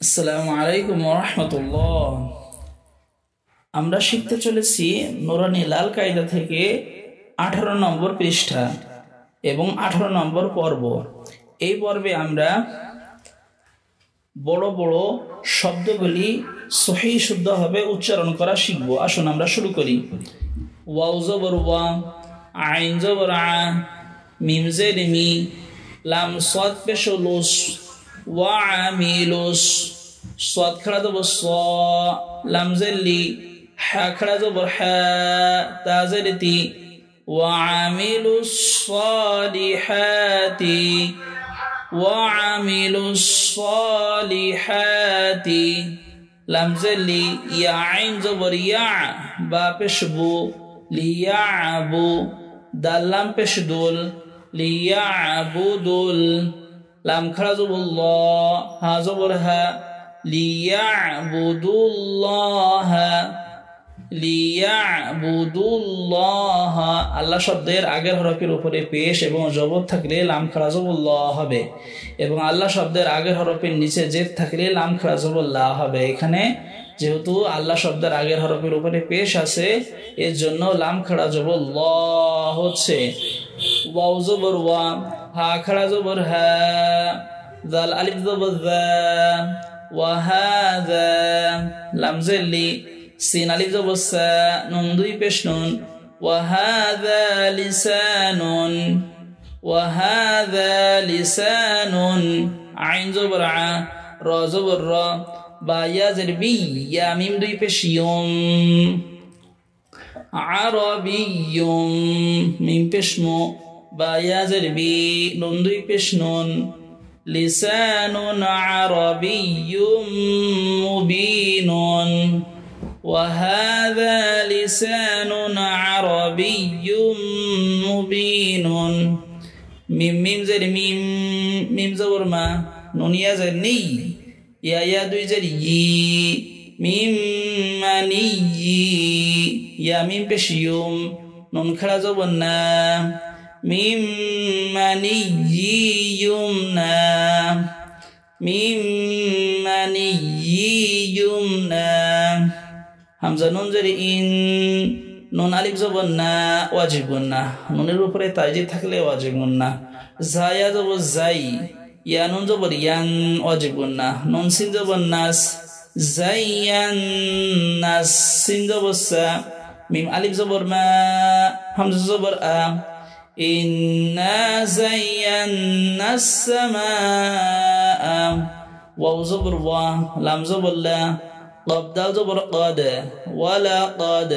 আসসালামু আলাইকুম ওয়া রাহমাতুল্লাহ। আমরা শিখতে চলেছি নুরানি লাল কায়দা থেকে 18 নম্বর পৃষ্ঠা এবং 18 নম্বর পর্ব। এই পর্বে আমরা বড় বড় শব্দগুলি সহি শুদ্ধভাবে উচ্চারণ করা শিখব। আসুন আমরা শুরু করি। ওয়াও জবর ওয়া, আইন জবর আ, মিম জের মি, লাম সাদ পেশ লুস, ওয়া আমিলুস, সাদ খাড়া জবর স, লাম জের লি, হা খাড়া জবর হা, তা জের তি, ওয়া আমিলুস সালিহাতি, ওয়া আমিলুস সালিহাতি, লাম জের লি, ইয়া আইন জবর ইয়া, বা পেশ বু, লিয়াবু, দাল লাম পেশ দুল, লিয়াবুদুল, লাম খাড়া জবর ল, হা জবর হা, লিয়াবুদুল্লাহ, লিয়াবুদুল্লাহ। আল্লাহ শব্দের আগের হরফের উপরে পেশ এবং জবর থাকলে লাম খাড়া জবর ল হবে, এবং আল্লাহ শব্দের আগের হরফের নিচে জেদ থাকলে লাম খাড়া জবর লা হবে। এখানে যেহেতু আল্লাহ শব্দের আগের হরফের উপরে পেশ আছে, এর জন্য লাম খাড়া জবর ল হচ্ছে। ওয়াও জবর ওয়া, হা খাড়া জবর হা, দাল আলিফ জবর যা, ওয়া হাযা, লাম জের লি, সিন আলিফ জবর সা, নুন দুই পেশ নুন, ওয়া হাযা লিসানুন, ওয়া হাযা লিসানুন, আইন জবর আ, র জবর র, বা ইয়া জের বি, ইয়া মিম দুই পেশ ইয়ুম, আরাবিয়ুম, মিম পেশ মু, বা ইয়া জের বি, নুন দুই পেশ নুন, লিসানুন আরাবিয়্যুম মুবিনুন, ওয়া হাযা লিসানুন আরাবিয়্যুম মুবিনুন। মিম মিম জের মিম, মিম জবর মা, নুন ইয়া জের নি, ইয়া ইয়া দুই জের ই, মিম মানি ই, ইয়া মিম পেশ ইয়ুম, নুন খাড়া জবর না, মিম মানি ইয়ুমনা, মিম মানি ইয়ুমনা। হামজা নুন জের ইন, নুন আলিফ জবর না, ওয়াজিব গুন্না, নুনের উপরে তাজিদ থাকলে ওয়াজিব গুন্না। জায়া জবর জাই, ইয়া নুন জবর ইয়ান, ওয়াজিব গুন্না। নুন সিন জবর নাস, জাইয়ান নাস, সিন জবর সা, মিম আলিফ জবর মা, হামজা জবর আ, ইন্না জাইয়ান্না সামাআ, ওয়াও জবর ওয়া, লাম জবর লা, কফ দাল জবর কদ, ওয়ালা কদ,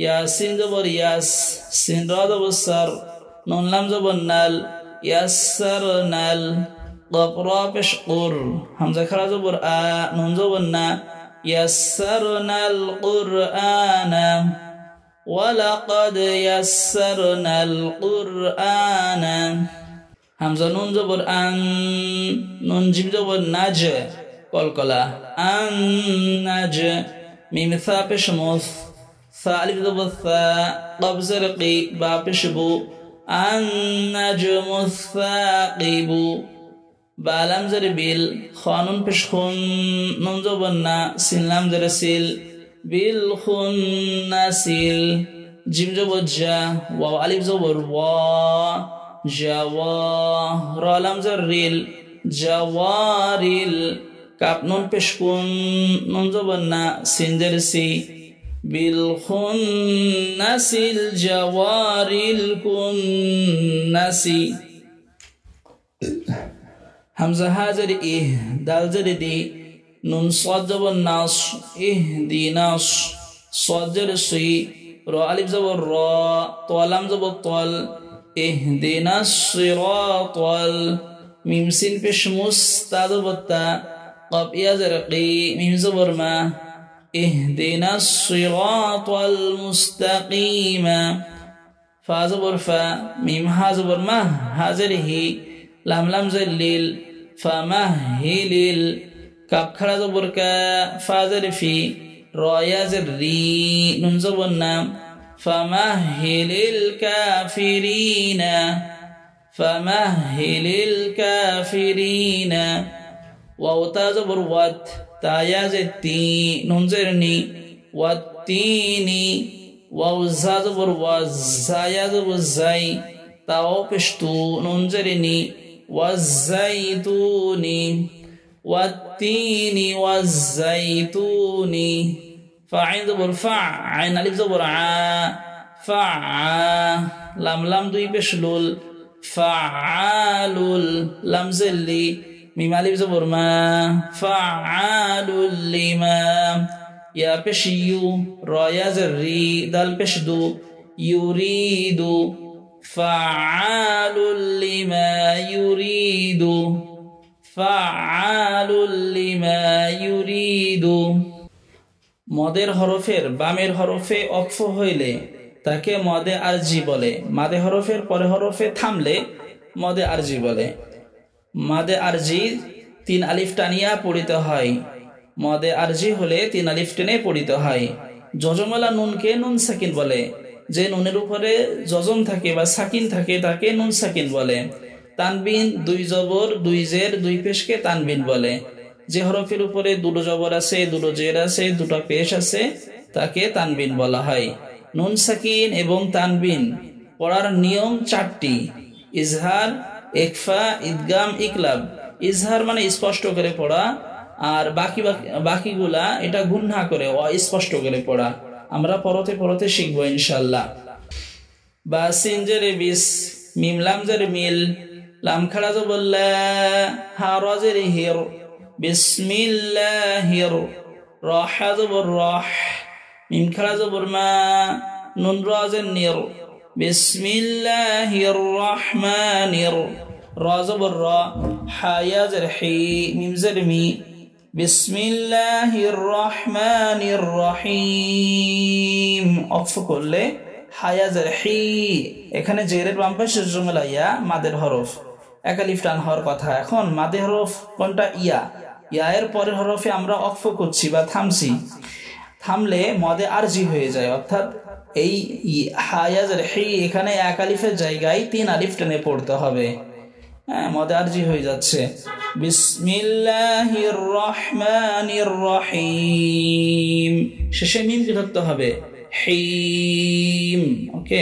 ইয়াসিন জবর ইয়াস, সিন রা জবর সার, নুন লাম জবর নাল, ইয়াসসারনাল, কফ রা পেশ কুর, হামজা খাড়া জবর আ, নুন জবর না, ইয়াসসারনাল কুরআনা, ওয়ালাকাদ ইয়াসসারনাল কুরআনা। হামজা নুন জবর আন, নুন জিম জবর নাজ, কলকলা, আন নাজ, মিম সা পেশ মুস, সা আলিফ জবর সা, কফ জের কি, বা পেশ বু, আন নাজমুস সাকিবু, বা লাম জের বিল, খ নুন পেশ খুন, নুন জবর না, সিন লাম জের সিল, বিল খুন্নাসিল, জিম জবর জা, ওয়াও আলিফ জবর ওয়া, জাওয়া, রা লাম জের রিল, জাওয়ারিল, কাপ নুন পেশ কুন, নুন জবর না, সিন জের সি, বিল খুন্নাসিল জাওয়ারিল কুন্নাসি। হামজা হা জের ইহ, দাল জের দি, নুন সাদ জবর নাস, ইহদিনাস, সাদ জের সি, র আলিফ জবর র, ত লাম জবর তল, ইহদিনাস সিরাতাল, মিম সিন পেশ মুস, তা জবর তা, কফ ইয়া জের কি, মিম জবর মা, ইহদিনাস সিরাতাল মুস্তাকিমা, ফা জবর ফা, মিম হা জবর মা, হা জের হি, লাম লাম জের লিল, ফামাহিলিল, কাপ খাড়া জবর কা, ফা জের ফি, র ইয়া জের রি, নুন জবর না, ফামাহিলিল কাফিরিনা, ফামাহিলিল কাফিরিনা। ওয়াও তা জবর ওয়াত, তা ইয়া জের তি, নুন জের নি, ওয়াত্তিনি। ওয়াও জা জবর ওয়াজ, জা ইয়া জবর জাই, তাও পেশ তু, নুন জের নি, ওয়াজ্জাইতুনি, ওয়াত্তিনি ওয়াজ্জাইতুনি। ফাইন জবর ফা, আইন আলিফ জবর আ, ফা, লাম লাম দুই পেশ লুল, ফাআলুল, লাম জেল্লি, মিম আলিফ জবর মা, ফাআলুল লিমা। ইয়া পেশ ইউ, র ইয়া জের রি, দাল পেশ দু, ইউরিদু, ফাআলুল লিমা ইউরিদু, ফাআলুল লিমা ইউরিদু। মদের হরফের বামের হরফে অক্ফ হইলে তাকে মদে আরজি বলে। মাদে হরফের পরে হরফে থামলে মদে আরজি বলে। মাদে আরজি 3 আলিফ টানিয়া পড়িতে হয়। মদে আরজি হলে 3 আলিফ টেনে পড়িতে হয়। যজমলা নুনকে নুন সাকিন বলে। যে নুনের উপরে যজম থাকে বা সাকিন থাকে তাকে নুন সাকিন বলে। তানবিন 2 জবর 2 জের 2 পেশকে তানবিন বলে। যে হরফের উপরে 2 জবর আছে, 2 জের আছে, 2টা পেশ আছে তাকে তানবিন বলা হয়। নুন সাকিন এবং তানবিন পড়ার নিয়ম 4টি: ইজহার, ইকফা, ইদগাম, ইকলাব। ইজহার মানে স্পষ্ট করে পড়া, আর বাকিগুলা এটা গুন্না করে অস্পষ্ট করে পড়া। আমরা পরতে পরতে শিখবো ইনশাআল্লাহ। বা সিন জেরে বিস, মিম লাম জেরে মিল, লাম খাড়া জবর লা, হা র জেরে হির, বিসমিল্লাহির, র হা জবর রহ, মিম খাড়া জবর মা, নুন র জের নির, বিসমিল্লাহির রহমানির, র জবর র, হা ইয়া জের হি, মিম জের মি, বিসমিল্লাহির রহমানির রহিম। অক্ফ করলে হায়া জের হি, এখানে জেরের বাম পাশে জুমলা ইয়া মাদের হরফ, এক আলিফ টান হওয়ার কথা। এখন মাদের হরফ কোনটা? ইয়া। ইয়া এর পরের হরফে আমরা অক্ফ করছি বা থামছি। থামলে মদে আরজি হয়ে যায়, অর্থাৎ এই হায়া জের হি এখানে এক আলিফের জায়গায় 3 আলিফ টেনে পড়তে হবে। হ্যাঁ, মদে আরজি হয়ে যাচ্ছে। বিসমিল্লাহির রহমানির রহিম, শেষে মিম কি ধরতে হবে? হিম। ওকে।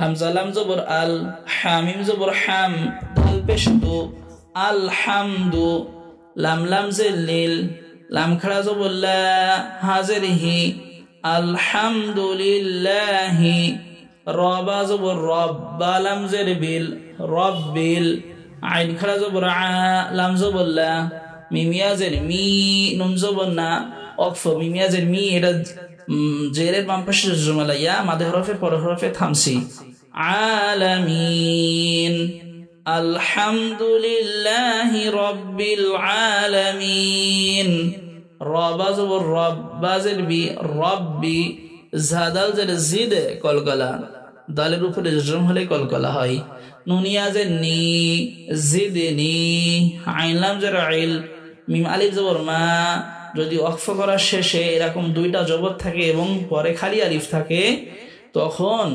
হামজা লাম জবর আল, হামিম জবর হাম, দাল পেশ দু, আল হামদু, লাম লাম জেলিল, লাম খাড়া জবর লা, হা জের হি, আলহামদুলিল্লাহি, র বা জবর রব, বা লাম জের বিল, রব্বিল, আইন খাড়া জবর আ, লাম জবর লা, মিম ইয়া জের মি, নুন জবর না, অক্ফ, মিম ইয়া জের মি, এটা জেরের বাম পাশে জুমলা ইয়া, মাদে হরফের পরের হরফে থামছি। আলামিন, আলহামদুলিল্লাহি রাব্বিল আলামিন, র বা জবর রব, বা জের বি, রব্বি, জাদাল জের জিদ, কলকলা, দালের উপরে জজম হলে কলকলা হয়। নুনিয়া জের নি, জিদনি, আইন লাম জের আইল, মিম আলিফ জবর মা। যদি ওয়াকফ করার শেষে এরকম 2টা জবর থাকে এবং পরে খালি আলিফ থাকে, তখন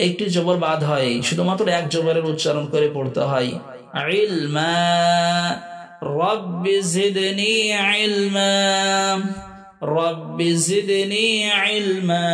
একটি জবর বাদ হয়, শুধুমাত্র এক জবরের উচ্চারণ করে পড়তে হয়। ইলমা, রব্বি জিদনি ইলমা, রব্বি জিদনি ইলমা।